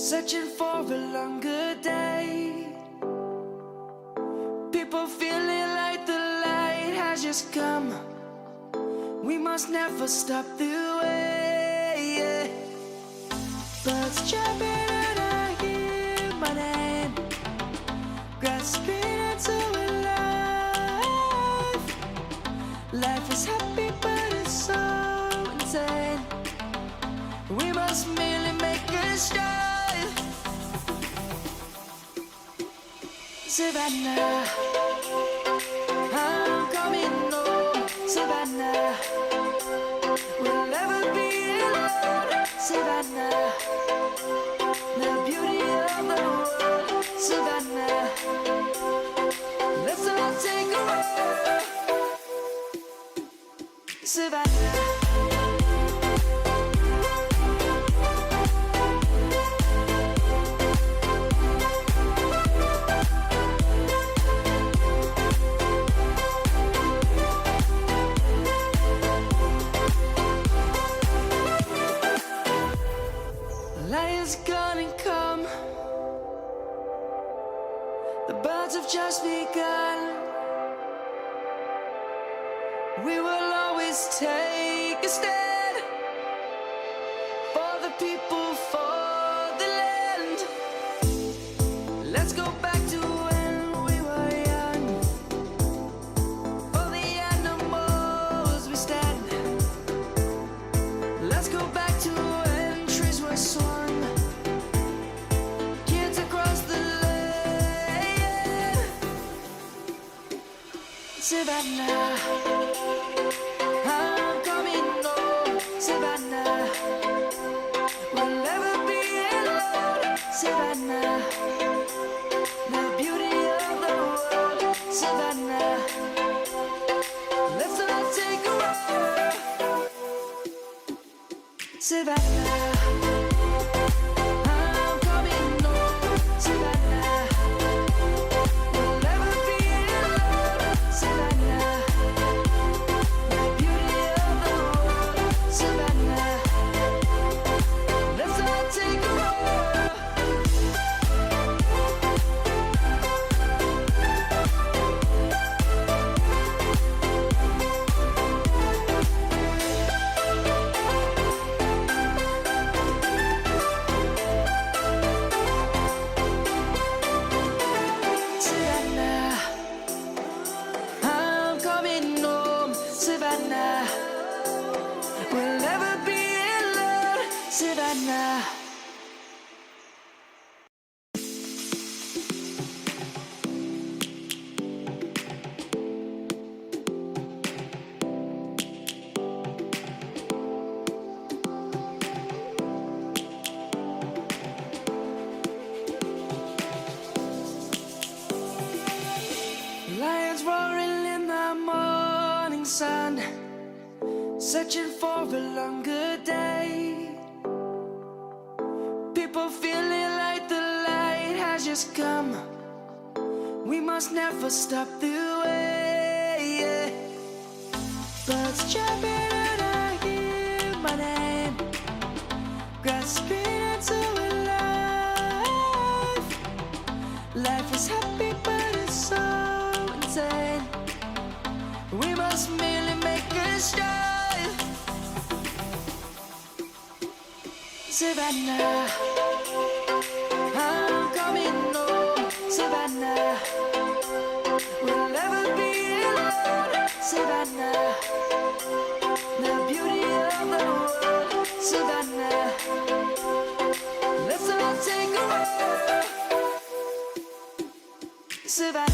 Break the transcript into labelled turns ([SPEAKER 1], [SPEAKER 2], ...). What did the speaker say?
[SPEAKER 1] searching for a longer day. People feeling like the light has just come. We must never stop the way. Birds chirping and I hear my name, grasping into a life. Life is happy but it's so insane. We must merely make a start. Savannah, I'm coming home. Savannah, we'll never be alone. Savannah, the beauty of the world. Savannah, let's all take a ride. Savannah. Lion's gonna come. The birds have just begun. We will always take a stand for the people, for the land. Let's go back to when we were young. For the animals we stand. Let's go back to when trees were swung. Kids across the land. Savannah, I'm coming home. Savannah, we'll never be alone. Savannah, the beauty of the world. Savannah, let's all take a ride. Savannah, I'm coming home. Savannah, we'll never be alone. Savannah, the beauty of the world. Savannah, let's all take a ride. Savannah, I'm coming home. Savannah, we'll never be alone. Savannah. Lions roaring in the morning sun, searching for a longer day. People feeling like the light has just come. We must never stop the way. Birds chirping and I hear my name, grasping into a life. Life is happy but it's so insane. We must merely make a start. Savannah, I'm coming home. Savannah, we'll never be alone. Savannah, the beauty of the world. Savannah, let's all take a ride. Savannah.